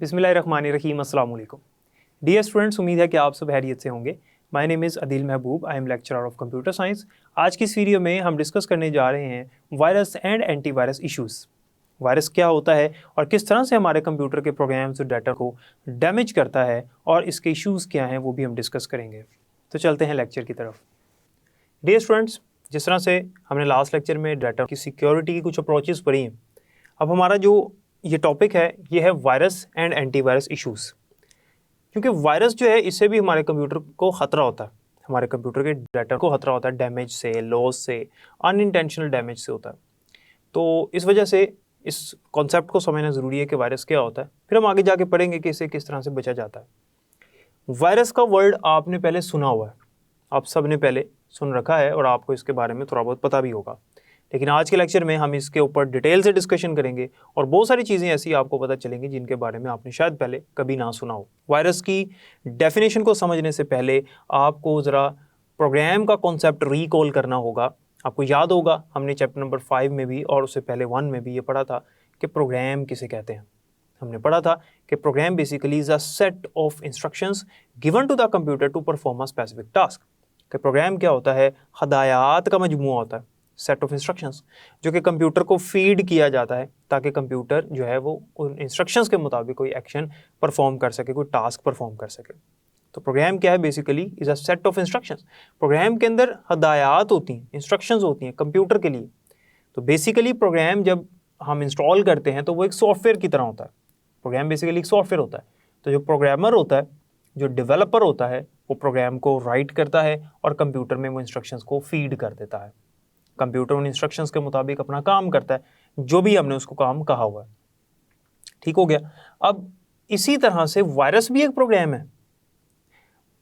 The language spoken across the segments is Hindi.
बिस्मिल्लाहिर्रहमानिर्रहीम, अस्सलाम वालेकुम। डियर स्टूडेंट्स, उम्मीद है कि आप सब हैरियत से होंगे। My name is Adeel Mehboob, I am lecturer of computer science. आज की इस वीडियो में हम डिस्कस करने जा रहे हैं virus and antivirus issues. Virus क्या होता है और किस तरह से हमारे कंप्यूटर के प्रोग्राम्स और डाटा को डैमेज करता है और इसके इश्यूज़ क्या हैं वो भी हम डिस्कस करेंगे। तो चलते हैं लेक्चर की तरफ। डियर स्टूडेंट्स, जिस तरह से हमने लास्ट लेक्चर में डाटा की सिक्योरिटी की कुछ अप्रोचेस पढ़ी हैं, अब हमारा जो ये टॉपिक है ये है वायरस एंड एंटीवायरस इश्यूज़। क्योंकि वायरस जो है इससे भी हमारे कंप्यूटर को ख़तरा होता है, हमारे कंप्यूटर के डाटा को ख़तरा होता है डैमेज से, लॉस से, अनइंटेंशनल डैमेज से होता है। तो इस वजह से इस कॉन्सेप्ट को समझना ज़रूरी है कि वायरस क्या होता है। फिर हम आगे जाके पढ़ेंगे कि इसे किस तरह से बचा जाता है। वायरस का वर्ड आपने पहले सुना हुआ है, आप सब ने पहले सुन रखा है और आपको इसके बारे में थोड़ा बहुत पता भी होगा। लेकिन आज के लेक्चर में हम इसके ऊपर डिटेल से डिस्कशन करेंगे और बहुत सारी चीज़ें ऐसी आपको पता चलेंगी जिनके बारे में आपने शायद पहले कभी ना सुना हो। वायरस की डेफिनेशन को समझने से पहले आपको ज़रा प्रोग्राम का कॉन्सेप्ट रिकॉल करना होगा। आपको याद होगा हमने चैप्टर नंबर 5 में भी और उससे पहले 1 में भी ये पढ़ा था कि प्रोग्राम किसे कहते हैं। हमने पढ़ा था कि program basically is a set of instructions given to the computer to perform a specific task. कि प्रोग्राम क्या होता है, हदायत का मजमूआ होता है, सेट ऑफ इंस्ट्रक्शंस जो कि कंप्यूटर को फीड किया जाता है ताकि कंप्यूटर जो है वो उन इंस्ट्रक्शंस के मुताबिक कोई एक्शन परफॉर्म कर सके, कोई टास्क परफॉर्म कर सके। तो प्रोग्राम क्या है, basically is a set of instructions. Program के अंदर हदायत होती हैं, इंस्ट्रक्शंस होती हैं कंप्यूटर के लिए। तो बेसिकली प्रोग्राम जब हम इंस्टॉल करते हैं तो वो एक सॉफ्टवेयर की तरह होता है। प्रोग्राम बेसिकली एक सॉफ्टवेयर होता है। तो जो प्रोग्रामर होता है, जो डेवलपर होता है, वो प्रोग्राम को राइट करता है और कंप्यूटर में वो इंस्ट्रक्शंस को फीड कर देता है। कंप्यूटर उन इंस्ट्रक्शंस के मुताबिक अपना काम करता है, जो भी हमने उसको काम कहा हुआ है। ठीक हो गया। अब इसी तरह से वायरस भी एक प्रोग्राम है।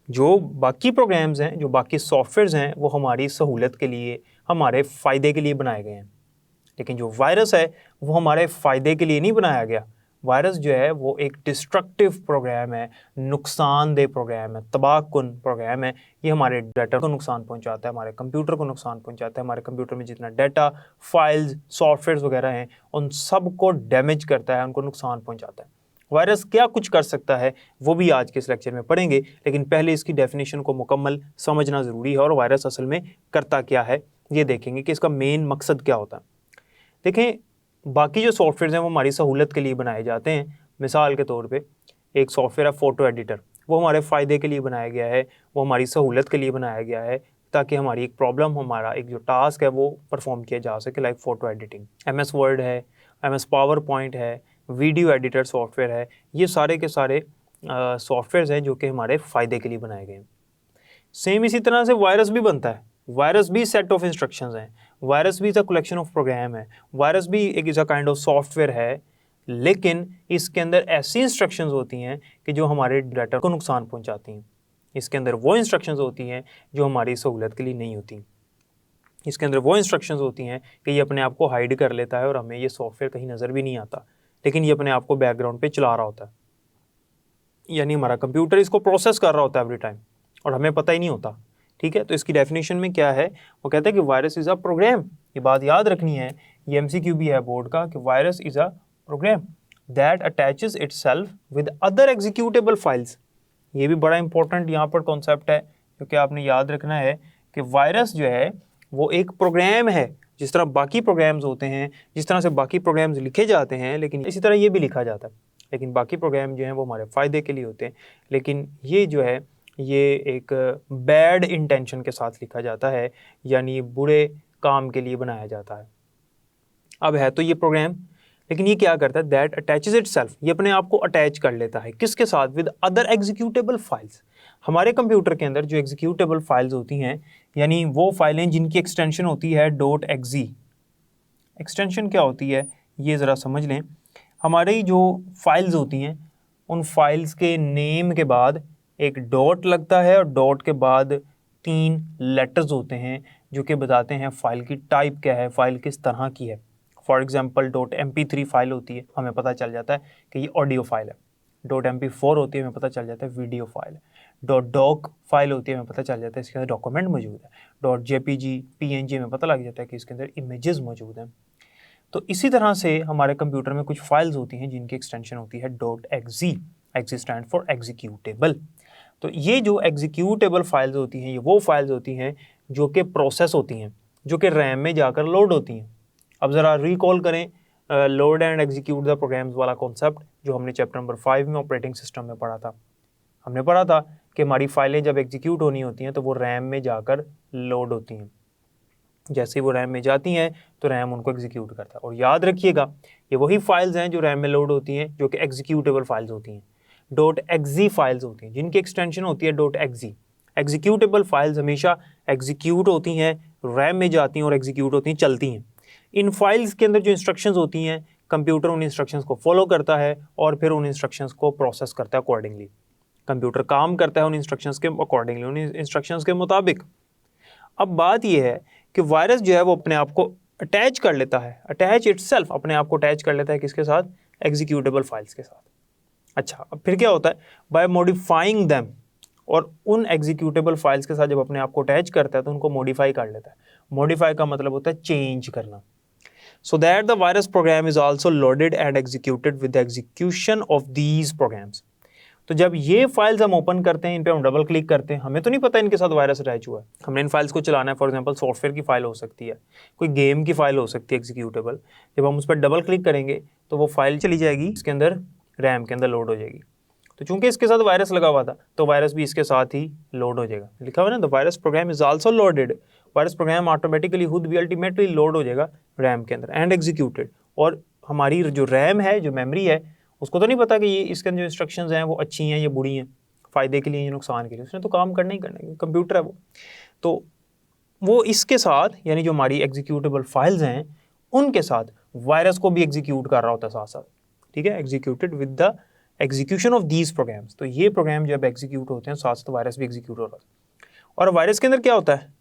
जो बाकी प्रोग्राम्स हैं, जो बाकी सॉफ्टवेयर्स हैं, वो हमारी सहूलत के लिए, हमारे फ़ायदे के लिए बनाए गए हैं। लेकिन जो वायरस है वो हमारे फ़ायदे के लिए नहीं बनाया गया। वायरस जो है वो एक डिस्ट्रक्टिव प्रोग्राम है, नुकसानदेह प्रोग्राम है, तबाहकुन प्रोग्राम है। ये हमारे डाटा को नुकसान पहुंचाता है, हमारे कंप्यूटर को नुकसान पहुंचाता है। हमारे कंप्यूटर में जितना डाटा, फाइल्स, सॉफ्टवेयर वगैरह हैं, उन सब को डैमेज करता है, उनको नुकसान पहुंचाता है। वायरस क्या कुछ कर सकता है वो भी आज के इस लेक्चर में पढ़ेंगे, लेकिन पहले इसकी डेफिनेशन को मुकम्मल समझना ज़रूरी है और वायरस असल में करता क्या है ये देखेंगे कि इसका मेन मकसद क्या होता है। देखें, बाकी जो सॉफ्टवेयर हैं वो हमारी सहूलत के लिए बनाए जाते हैं। मिसाल के तौर पे एक सॉफ्टवेयर है फ़ोटो एडिटर, वो हमारे फ़ायदे के लिए बनाया गया है, वो हमारी सहूलत के लिए बनाया गया है ताकि हमारी एक प्रॉब्लम, हमारा एक जो टास्क है वो परफॉर्म किया जा सके, like photo editing. MS word है, MS पावर पॉइंट है, वीडियो एडिटर सॉफ्टवेयर है, ये सारे के सारे सॉफ्टवेयर हैं जो कि हमारे फ़ायदे के लिए बनाए गए हैं। सेम इसी तरह से वायरस भी बनता है। वायरस भी सेट ऑफ इंस्ट्रक्शंस हैं, वायरस भी is a collection of program है, वायरस भी एक is a kind of software है, लेकिन इसके अंदर ऐसी इंस्ट्रक्शंस होती हैं कि जो हमारे डाटा को नुकसान पहुंचाती हैं। इसके अंदर वो इंस्ट्रक्शंस होती हैं जो हमारी सहूलत के लिए नहीं होती। इसके अंदर वो इंस्ट्रक्शंस होती हैं कि ये अपने आप को हाइड कर लेता है और हमें ये सॉफ्टवेयर कहीं नज़र भी नहीं आता, लेकिन ये अपने आप को बैकग्राउंड पे चला रहा होता है। यानी हमारा कंप्यूटर इसको प्रोसेस कर रहा होता है एवरी टाइम और हमें पता ही नहीं होता। ठीक है, तो इसकी डेफिनेशन में क्या है, वो कहते हैं कि वायरस इज़ अ प्रोग्राम। ये बात याद रखनी है, ये MCQ भी है बोर्ड का कि virus is a program that attaches itself with other executable files. ये भी बड़ा इंपॉर्टेंट यहाँ पर कॉन्सेप्ट है, क्योंकि आपने याद रखना है कि वायरस जो है वो एक प्रोग्राम है। जिस तरह बाकी प्रोग्राम्स होते हैं, जिस तरह से बाकी प्रोग्राम्स लिखे जाते हैं, लेकिन इसी तरह ये भी लिखा जाता है। लेकिन बाकी प्रोग्राम जो हैं वो हमारे फ़ायदे के लिए होते हैं, लेकिन ये जो है ये एक बैड इंटेंशन के साथ लिखा जाता है, यानी बुरे काम के लिए बनाया जाता है। अब है तो ये प्रोग्राम, लेकिन ये क्या करता है, दैट अटैचेस इटसेल्फ, ये अपने आप को अटैच कर लेता है किसके साथ, विद अदर एग्जीक्यूटेबल फाइल्स। हमारे कंप्यूटर के अंदर जो एग्जीक्यूटेबल फाइल्स होती हैं, यानी वो फाइलें जिनकी एक्सटेंशन होती है .exe। एक्सटेंशन क्या होती है ये ज़रा समझ लें। हमारी जो फाइल्स होती हैं, उन फाइल्स के नेम के बाद एक डॉट लगता है और डॉट के बाद 3 लेटर्स होते हैं जो कि बताते हैं फ़ाइल की टाइप क्या है, फ़ाइल किस तरह की है। फॉर एग्जांपल .mp3 फाइल होती है, हमें पता चल जाता है कि ये ऑडियो फाइल है। .mp4 होती है, हमें पता चल जाता है वीडियो फाइल है। .doc फाइल होती है, हमें पता चल जाता है इसके अंदर डॉक्यूमेंट मौजूद है। .jpg PNG में पता लग जाता है कि इसके अंदर इमेजेस मौजूद हैं। तो इसी तरह से हमारे कंप्यूटर में कुछ फाइल्स होती हैं जिनकी एक्सटेंशन होती है .exe। exe stand for executable. तो ये जो एग्जीक्यूटेबल फाइल्स होती हैं ये वो फाइल्स होती हैं जो कि प्रोसेस होती हैं, जो कि रैम में जाकर लोड होती हैं। अब ज़रा रिकॉल करें load and execute the programs वाला कॉन्सेप्ट जो हमने चैप्टर नंबर 5 में ऑपरेटिंग सिस्टम में पढ़ा था। हमने पढ़ा था कि हमारी फाइलें जब एग्जीक्यूट होनी होती हैं तो वो रैम में जाकर लोड होती हैं। जैसे वो रैम में जाती हैं तो रैम उनको एग्जीक्यूट करता है। और याद रखिएगा ये वही फाइल्स हैं जो रैम में लोड होती हैं जो कि एग्जीक्यूटेबल फाइल्स होती हैं, .exe फाइल्स होती हैं जिनकी एक्सटेंशन होती है .exe। एग्जीक्यूटेबल फाइल्स हमेशा एग्जीक्यूट होती हैं, रैम में जाती हैं और एग्जीक्यूट होती हैं, चलती हैं। इन फाइल्स के अंदर जो इंस्ट्रक्शंस होती हैं कंप्यूटर उन इंस्ट्रक्शंस को फॉलो करता है और फिर उन इंस्ट्रक्शंस को प्रोसेस करता है अकॉर्डिंगली। कंप्यूटर काम करता है उन इंस्ट्रक्शंस के अकॉर्डिंगली, उन इंस्ट्रक्शंस के मुताबिक। अब बात यह है कि वायरस जो है वो अपने आप को अटैच कर लेता है, अटैच इटसेल्फ अपने आप को अटैच कर लेता है किसके साथ? एग्जीक्यूटेबल फाइल्स के साथ। अच्छा, अब फिर क्या होता है? बाय मॉडिफाइंग देम, और उन एग्जीक्यूटेबल फाइल्स के साथ जब अपने आप को अटैच करता है तो उनको मॉडिफाई कर लेता है। मॉडिफाई का मतलब होता है चेंज करना। So that the virus program is also loaded and executed with execution of these programs. तो जब ये फाइल्स हम ओपन करते हैं, इन पे हम डबल क्लिक करते हैं, हमें तो नहीं पता इनके साथ वायरस अटैच हुआ है। हमने इन फाइल्स को चलाना है, फॉर एग्जांपल सॉफ्टवेयर की फाइल हो सकती है, कोई गेम की फाइल हो सकती है एग्जीक्यूटेबल। जब हम उस पर डबल क्लिक करेंगे तो वो फाइल चली जाएगी, इसके अंदर रैम के अंदर लोड हो जाएगी। तो चूंकि इसके साथ वायरस लगा हुआ था तो वायरस भी इसके साथ ही लोड हो जाएगा। लिखा हुआ है ना, the virus program is also loaded. Virus program automatically खुद भी अल्टीमेटली लोड हो जाएगा रैम के अंदर एंड एग्जीक्यूटेड। और हमारी जो रैम है, जो मेमोरी है, उसको तो नहीं पता कि ये इसके अंदर जो इंस्ट्रक्शंस हैं वो अच्छी हैं या बुरी हैं, फ़ायदे के लिए या नुकसान के लिए। उसने तो काम करना ही करना है, कंप्यूटर है वो। तो वो इसके साथ, यानी जो हमारी एग्जीक्यूटेबल फाइल्स हैं उनके साथ वायरस को भी एग्जीक्यूट कर रहा होता है साथ साथ। ठीक है, executed with the execution of these programs. तो ये प्रोग्राम जब एग्जीक्यूट होते हैं साथ साथ वायरस भी एग्जीक्यूट हो रहा है। और वायरस के अंदर क्या होता है?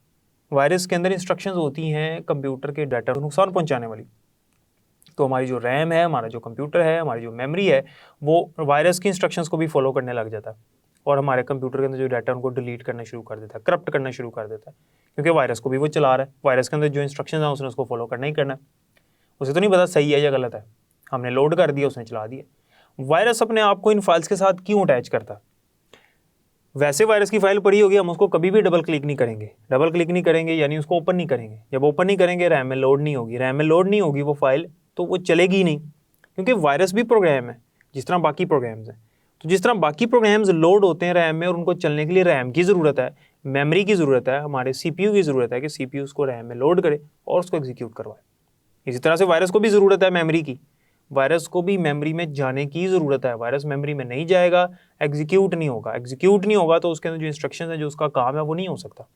वायरस के अंदर इंस्ट्रक्शंस होती हैं कंप्यूटर के डाटा को नुकसान पहुंचाने वाली। तो हमारी जो रैम है, हमारा जो कंप्यूटर है, हमारी जो मेमोरी है, वो वायरस की इंस्ट्रक्शंस को भी फॉलो करने लग जाता है और हमारे कंप्यूटर के अंदर जो डाटा उनको डिलीट करना शुरू कर देता है, करप्ट करना शुरू कर देता है, क्योंकि वायरस को भी वो चला रहा है। वायरस के अंदर जो इंस्ट्रक्शंस हैं उसने उसको फॉलो करना ही करना है। उसे तो नहीं पता सही है या गलत है, हमने लोड कर दिया, उसने चला दिया। वायरस अपने आप को इन फाइल्स के साथ क्यों अटैच करता है? वैसे वायरस की फाइल पड़ी होगी, हम उसको कभी भी डबल क्लिक नहीं करेंगे। डबल क्लिक नहीं करेंगे यानी उसको ओपन नहीं करेंगे। जब ओपन नहीं करेंगे रैम में लोड नहीं होगी, रैम में लोड नहीं होगी वो फाइल, तो वो चलेगी ही नहीं, क्योंकि वायरस भी प्रोग्राम है जिस तरह बाकी प्रोग्राम्स हैं। तो जिस तरह बाकी प्रोग्राम्स लोड होते हैं रैम में और उनको चलने के लिए रैम की ज़रूरत है, मेमोरी की ज़रूरत है, हमारे CPU की ज़रूरत है कि CPU उसको रैम में लोड करे और उसको एग्जीक्यूट करवाए। इसी तरह से वायरस को भी ज़रूरत है मेमोरी की, वायरस को भी मेमोरी में जाने की ज़रूरत है। वायरस मेमोरी में नहीं जाएगा, एग्जीक्यूट नहीं होगा। एग्जीक्यूट नहीं होगा तो उसके अंदर जो इंस्ट्रक्शन है, जो उसका काम है, वो नहीं हो सकता।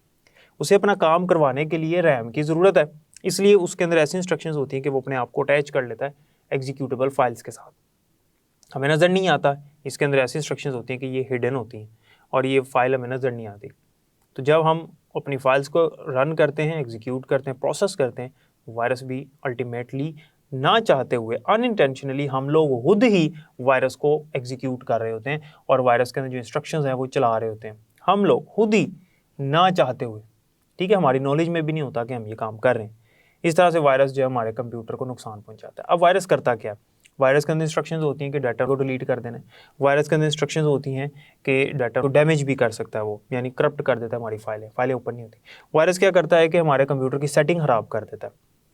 उसे अपना काम करवाने के लिए रैम की ज़रूरत है, इसलिए उसके अंदर ऐसी इंस्ट्रक्शंस होती हैं कि वो अपने आप को अटैच कर लेता है एग्जीक्यूटेबल फाइल्स के साथ। हमें नज़र नहीं आता, इसके अंदर ऐसी इंस्ट्रक्शंस होती हैं कि ये हिडन होती हैं और ये फाइल हमें नज़र नहीं आती। तो जब हम अपनी फाइल्स को रन करते हैं, एग्जीक्यूट करते हैं, प्रोसेस करते हैं, वायरस भी अल्टीमेटली ना चाहते हुए अनइंटेंशनली हम लोग खुद ही वायरस को एग्जीक्यूट कर रहे होते हैं और वायरस के अंदर जो इंस्ट्रक्शंस हैं वो चला रहे होते हैं, हम लोग खुद ही ना चाहते हुए। ठीक है, हमारी नॉलेज में भी नहीं होता कि हम ये काम कर रहे हैं। इस तरह से वायरस जो है हमारे कंप्यूटर को नुकसान पहुंचाता है। अब वायरस करता क्या है? वायरस के अंदर इंस्ट्रक्शंस होती हैं कि डाटा को डिलीट कर देना है। वायरस के अंदर इंस्ट्रक्शंस होती हैं कि डाटा को डैमेज भी कर सकता है, वो यानी करप्ट कर देता है हमारी फाइलें ओपन नहीं होती। वायरस क्या करता है कि हमारे कंप्यूटर की सेटिंग ख़राब कर देता है।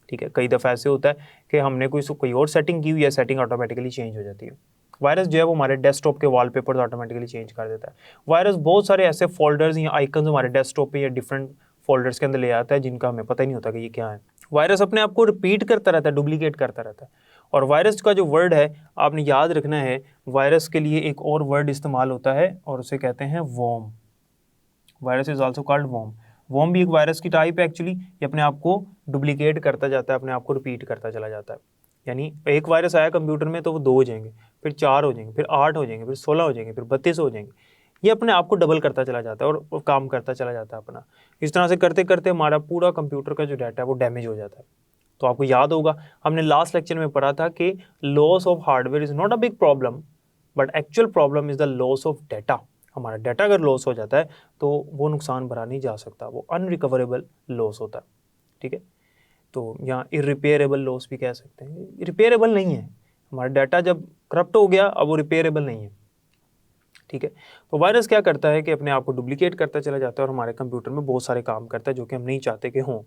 ठीक है, कई दफ़ा ऐसे होता है कि हमने कोई और सेटिंग की हुई है, सेटिंग ऑटोमेटिकली चेंज हो जाती है। वायरस जो है वो हमारे डेस्कटॉप के वॉलपेपर्स ऑटोमेटिकली चेंज कर देता है। वायरस बहुत सारे ऐसे फोल्डर्स या आइकन्स हमारे डेस्कटॉप पे या डिफरेंट फोल्डर्स के अंदर ले आता है जिनका हमें पता ही नहीं होता कि ये क्या है। वायरस अपने आप को रिपीट करता रहता है, डुप्लीकेट करता रहता है। और वायरस का जो वर्ड है आपने याद रखना है, वायरस के लिए एक और वर्ड इस्तेमाल होता है और उसे कहते हैं worm. Virus is also called worm. Worm भी एक वायरस की टाइप है एक्चुअली। ये अपने आप को डुप्लीकेट करता जाता है, अपने आप को रिपीट करता चला जाता है। यानी एक वायरस आया कंप्यूटर में तो वो 2 हो जाएंगे, फिर 4 हो जाएंगे, फिर 8 हो जाएंगे, फिर 16 हो जाएंगे, फिर 32 हो जाएंगे। ये अपने आप को डबल करता चला जाता है और काम करता चला जाता है अपना। इस तरह से करते करते हमारा पूरा कंप्यूटर का जो डाटा है वो डैमेज हो जाता है। तो आपको याद होगा हमने लास्ट लेक्चर में पढ़ा था कि loss of hardware is not a big problem, but actual problem is the loss of data. हमारा डाटा अगर लॉस हो जाता है तो वो नुकसान भरा नहीं जा सकता, वो अनरिकवरेबल लॉस होता है। ठीक है, तो यहाँ इरिपेयरेबल लॉस भी कह सकते हैं, रिपेयरेबल नहीं है, हमारा डाटा जब करप्ट हो गया अब वो रिपेयरेबल नहीं है, ठीक है। तो वायरस क्या करता है कि अपने आप को डुप्लीकेट करता चला जाता है और हमारे कंप्यूटर में बहुत सारे काम करता है जो कि हम नहीं चाहते कि हों।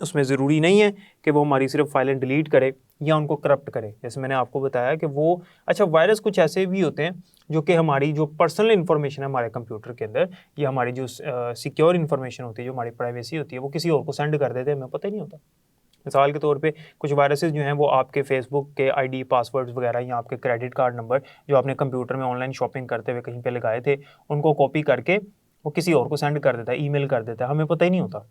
उसमें ज़रूरी नहीं है कि वो हमारी सिर्फ फाइलें डिलीट करे या उनको करप्ट करे, जैसे मैंने आपको बताया कि वो अच्छा वायरस कुछ ऐसे भी होते हैं जो कि हमारी जो पर्सनल इन्फॉर्मेशन है हमारे कंप्यूटर के अंदर या हमारी जो सिक्योर इन्फॉर्मेशन होती है, जो हमारी प्राइवेसी होती है, वो किसी और को सेंड कर देते हैं, हमें पता ही नहीं होता। मिसाल के तौर पे कुछ वायरसेस जो हैं वो आपके फेसबुक के आईडी पासवर्ड्स वगैरह या आपके क्रेडिट कार्ड नंबर जो आपने कंप्यूटर में ऑनलाइन शॉपिंग करते हुए कहीं पे लगाए थे उनको कॉपी करके वो किसी और को सेंड कर देता है, ईमेल कर देता है, हमें पता ही नहीं होता।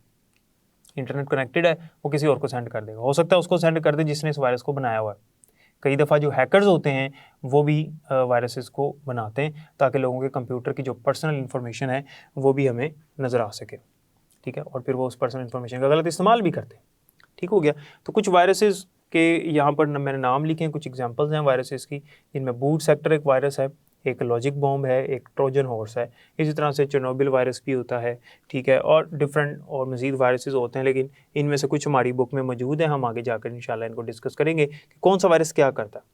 इंटरनेट कनेक्टेड है, वो किसी और को सेंड कर देगा, हो सकता है उसको सेंड कर दे जिसने इस वायरस को बनाया हुआ है। कई दफ़ा जो हैकर्स होते हैं वो भी वायरसेस को बनाते हैं ताकि लोगों के कंप्यूटर की जो पर्सनल इन्फॉर्मेशन है वो भी हमें नज़र आ सके, ठीक है, और फिर वो उस पर्सनल इन्फॉर्मेशन का गलत इस्तेमाल भी करते हैं। ठीक हो गया। तो कुछ वायरसेस के यहाँ पर मैंने नाम लिखे हैं, कुछ एग्जांपल्स हैं वायरसेस की, जिनमें बूट सेक्टर एक वायरस है, एक लॉजिक बॉम्ब है, एक ट्रोजन हॉर्स है, इसी तरह से चेरनोबिल वायरस भी होता है, ठीक है, और डिफरेंट और मज़ीद वायरसेस होते हैं, लेकिन इनमें से कुछ हमारी बुक में मौजूद है, हम आगे जाकर इंशाल्लाह इनको डिस्कस करेंगे कि कौन सा वायरस क्या करता है।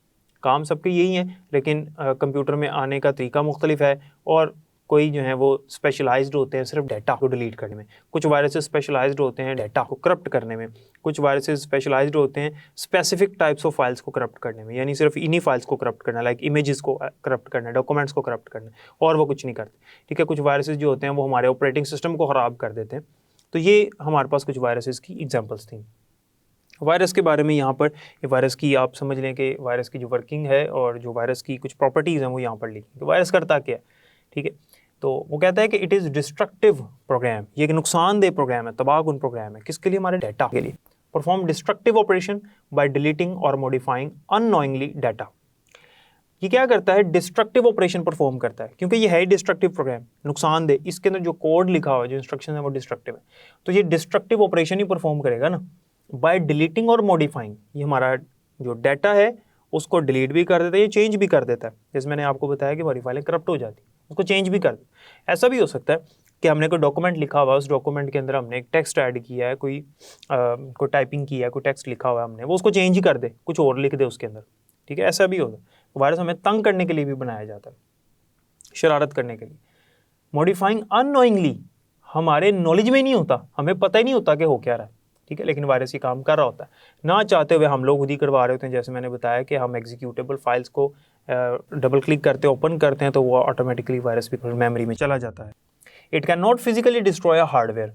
काम सबके यही है, लेकिन कंप्यूटर में आने का तरीका मुख्तलिफ है, और कोई जो है वो स्पेशलाइज्ड होते हैं सिर्फ डाटा को डिलीट करने में, कुछ वायरसेस स्पेशलाइज्ड होते हैं डाटा को करप्ट करने में, कुछ वायरसेस स्पेशलाइज्ड होते हैं स्पेसिफिक टाइप्स ऑफ फाइल्स को करप्ट करने में, यानी सिर्फ इन्हीं फाइल्स को करप्ट करना, लाइक इमेजेस को करप्ट करना, डॉक्यूमेंट्स को करप्ट करना, और वो कुछ नहीं करते, ठीक है। कुछ वायरसेस जो होते हैं वो हमारे ऑपरेटिंग सिस्टम को ख़राब कर देते हैं। तो ये हमारे पास कुछ वायरसेस की एग्जाम्पल्स थी। वायरस के बारे में यहाँ पर वायरस की आप समझ लें कि वायरस की जो वर्किंग है और जो वायरस की कुछ प्रॉपर्टीज़ हैं वो यहाँ पर लिखी। तो वायरस करता क्या है, ठीक है, तो वो कहता है कि इट इज़ डिस्ट्रक्टिव प्रोग्राम, ये एक नुकसानदेह प्रोग्राम है, तबाहकुन प्रोग्राम है, किसके लिए, हमारे डाटा के लिए। Perform destructive operation by deleting और मॉडिफाइंग अननोइंगली डाटा। ये क्या करता है, डिस्ट्रक्टिव ऑपरेशन परफॉर्म करता है, क्योंकि ये है डिस्ट्रक्टिव प्रोग्राम, नुकसानदेह, इसके अंदर जो कोड लिखा हुआ है, जो इंस्ट्रक्शन है वो डिस्ट्रक्टिव है, तो ये डिस्ट्रक्टिव ऑपरेशन ही परफॉर्म करेगा ना, बाय डिलीटिंग और मॉडिफाइंग। ये हमारा जो डाटा है उसको डिलीट भी कर देता है, ये चेंज भी कर देता है, जैसे मैंने आपको बताया कि हमारी फाइलें करप्ट हो जाती, उसको चेंज भी कर देता। ऐसा भी हो सकता है कि हमने कोई डॉक्यूमेंट लिखा हुआ है, उस डॉक्यूमेंट के अंदर हमने एक टेक्स्ट ऐड किया है, कोई टाइपिंग किया है, कोई टेक्स्ट लिखा हुआ है हमने, वो उसको चेंज ही कर दे, कुछ और लिख दे उसके अंदर, ठीक है, ऐसा भी होता है। वायरस हमें तंग करने के लिए भी बनाया जाता है, शरारत करने के लिए। मॉडिफाइंग अननोइंगली, हमारे नॉलेज में नहीं होता, हमें पता ही नहीं होता कि हो क्या रहा है, ठीक है, लेकिन वायरस ये काम कर रहा होता है, ना चाहते हुए हम लोग खुद ही करवा रहे होते हैं। जैसे मैंने बताया कि हम एग्जीक्यूटेबल फाइल्स को डबल क्लिक करते हैं, ओपन करते हैं, तो वो ऑटोमेटिकली वायरस भी मेमोरी में चला जाता है। It can not physically destroy a hardware,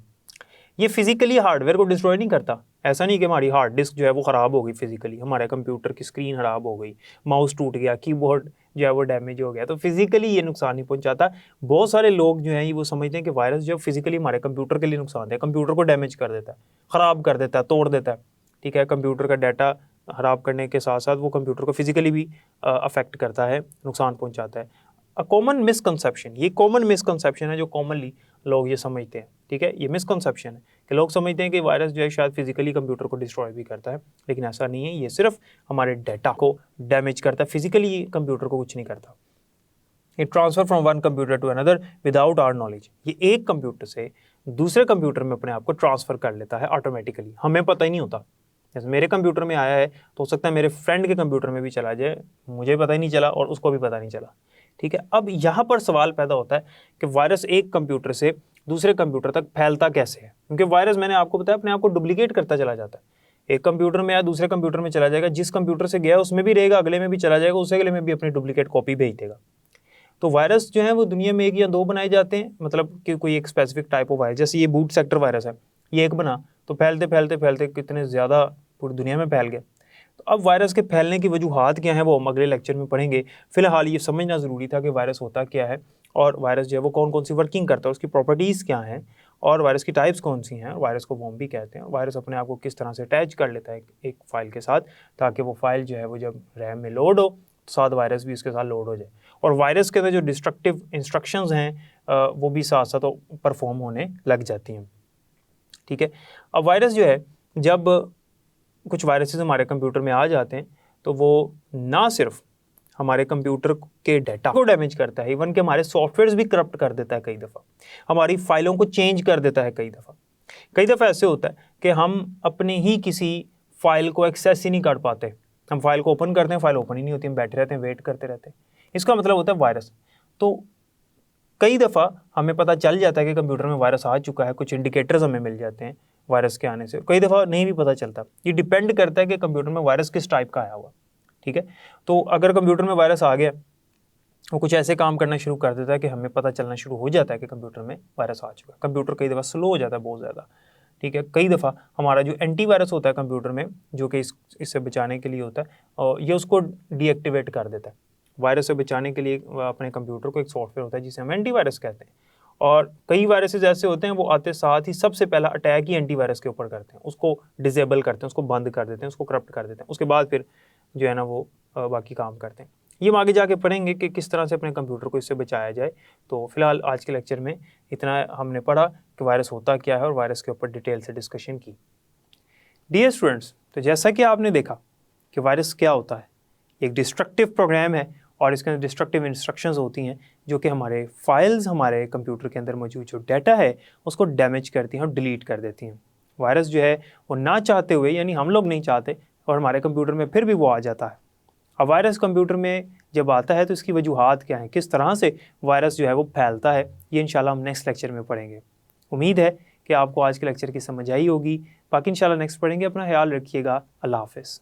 ये फिजिकली हार्डवेयर को डिस्ट्रॉय नहीं करता। ऐसा नहीं कि हमारी हार्ड डिस्क जो है वो ख़राब हो गई फिजिकली, हमारे कंप्यूटर की स्क्रीन ख़राब हो गई, माउस टूट गया, कीबोर्ड जो है वो डैमेज हो गया, तो फिजिकली ये नुकसान नहीं पहुंचाता। बहुत सारे लोग जो हैं वो समझते हैं कि वायरस जो फिजिकली हमारे कंप्यूटर के लिए नुकसान है, कंप्यूटर को डैमेज कर देता है, ख़राब कर देता है, तोड़ देता है, ठीक है, कंप्यूटर का डाटा ख़राब करने के साथ साथ वो कंप्यूटर को फिजिकली भी अफेक्ट करता है, नुकसान पहुँचाता है। अ कॉमन मिसकंसेप्शन, ये कॉमन मिसकंसेप्शन है जो कॉमनली लोग ये समझते हैं, ठीक है, ये मिसकंसेप्शन है कि लोग समझते हैं कि वायरस जो है शायद फिजिकली कंप्यूटर को डिस्ट्रॉय भी करता है, लेकिन ऐसा नहीं है, ये सिर्फ हमारे डाटा को डैमेज करता है, फिजिकली कंप्यूटर को कुछ नहीं करता। It transfer from one computer to another without our knowledge, ये एक कंप्यूटर से दूसरे कंप्यूटर में अपने आप को ट्रांसफ़र कर लेता है ऑटोमेटिकली, हमें पता ही नहीं होता। जैसे मेरे कंप्यूटर में आया है तो हो सकता है मेरे फ्रेंड के कंप्यूटर में भी चला जाए, मुझे पता ही नहीं चला और उसको भी पता नहीं चला, ठीक है। अब यहाँ पर सवाल पैदा होता है कि वायरस एक कंप्यूटर से दूसरे कंप्यूटर तक फैलता कैसे है, क्योंकि वायरस मैंने आपको बताया अपने आप को डुप्लीकेट करता चला जाता है। एक कंप्यूटर में या दूसरे कंप्यूटर में चला जाएगा, जिस कंप्यूटर से गया उसमें भी रहेगा, अगले में भी चला जाएगा, उस अगले में भी अपनी डुप्लीकेट कॉपी भेज देगा। तो वायरस जो है वो दुनिया में एक या दो बनाए जाते हैं, मतलब कि कोई एक स्पेसिफिक टाइप ऑफ वायरस, जैसे ये बूट सेक्टर वायरस है, ये एक बना तो फैलते फैलते फैलते कितने ज़्यादा पूरी दुनिया में फैल गए। तो अब वायरस के फैलने की वजूहात क्या हैं वो हम अगले लेक्चर में पढ़ेंगे। फिलहाल ये समझना ज़रूरी था कि वायरस होता क्या है और वायरस जो है वो कौन कौन सी वर्किंग करता है, उसकी प्रॉपर्टीज़ क्या हैं और वायरस की टाइप्स कौन सी हैं, वायरस को वॉर्म भी कहते हैं। वायरस अपने आप को किस तरह से अटैच कर लेता है एक फाइल के साथ, ताकि वो फाइल जो है वो जब रैम में लोड हो तो साथ वायरस भी उसके साथ लोड हो जाए, और वायरस के अंदर जो डिस्ट्रक्टिव इंस्ट्रक्शंस हैं वो भी साथ साथ परफॉर्म होने लग जाती हैं, ठीक है। अब वायरस जो है, जब कुछ वायरसेस हमारे कंप्यूटर में आ जाते हैं तो वो ना सिर्फ हमारे कंप्यूटर के डाटा को डैमेज करता है, इवन कि हमारे सॉफ्टवेयर्स भी करप्ट कर देता है, कई दफ़ा हमारी फाइलों को चेंज कर देता है, कई दफ़ा ऐसे होता है कि हम अपने ही किसी फाइल को एक्सेस ही नहीं कर पाते। हम फाइल को ओपन करते हैं, फाइल ओपन ही नहीं होती, हम बैठे रहते हैं, वेट करते रहते हैं। इसका मतलब होता है वायरस। तो कई दफ़ा हमें पता चल जाता है कि कंप्यूटर में वायरस आ चुका है, कुछ इंडिकेटर्स हमें मिल जाते हैं वायरस के आने से। कई दफ़ा नहीं भी पता चलता। ये डिपेंड करता है कि कंप्यूटर में वायरस किस टाइप का आया हुआ, ठीक है। तो अगर कंप्यूटर में वायरस आ गया, वो कुछ ऐसे काम करना शुरू कर देता है कि हमें पता चलना शुरू हो जाता है कि कंप्यूटर में वायरस आ चुका है। कंप्यूटर कई दफ़ा स्लो हो जाता है बहुत ज़्यादा, ठीक है। कई दफ़ा हमारा जो एंटीवायरस होता है कंप्यूटर में, जो कि इससे बचाने के लिए होता है, और ये उसको डीएक्टिवेट कर देता है। वायरस से बचाने के लिए अपने कंप्यूटर को एक सॉफ्टवेयर होता है जिसे हम एंटीवायरस कहते हैं। और कई वायरसेस ऐसे होते हैं वो आते साथ ही सबसे पहला अटैक ही एंटीवायरस के ऊपर करते हैं, उसको डिसेबल करते हैं, उसको बंद कर देते हैं, उसको करप्ट कर देते हैं। उसके बाद फिर जो है ना वो बाकी काम करते हैं। ये हम आगे जाके पढ़ेंगे कि किस तरह से अपने कंप्यूटर को इससे बचाया जाए। तो फिलहाल आज के लेक्चर में इतना हमने पढ़ा कि वायरस होता क्या है और वायरस के ऊपर डिटेल से डिस्कशन की। डियर स्टूडेंट्स, तो जैसा कि आपने देखा कि वायरस क्या होता है, एक डिस्ट्रक्टिव प्रोग्राम है और इसके अंदर डिस्ट्रक्टिव इंस्ट्रक्शंस होती हैं जो कि हमारे फाइल्स, हमारे कंप्यूटर के अंदर मौजूद जो डाटा है उसको डैमेज करती हैं और डिलीट कर देती हैं। वायरस जो है वो ना चाहते हुए, यानी हम लोग नहीं चाहते, और हमारे कंप्यूटर में फिर भी वो आ जाता है। अब वायरस कंप्यूटर में जब आता है तो इसकी वजूहात क्या हैं, किस तरह से वायरस जो है वो फैलता है, ये इंशाल्लाह हम नेक्स्ट लेक्चर में पढ़ेंगे। उम्मीद है कि आपको आज के लेक्चर की समझ आई होगी। बाकी इंशाल्लाह नेक्स्ट पढ़ेंगे। अपना ख्याल रखिएगा। अल्लाह हाफ़िज़।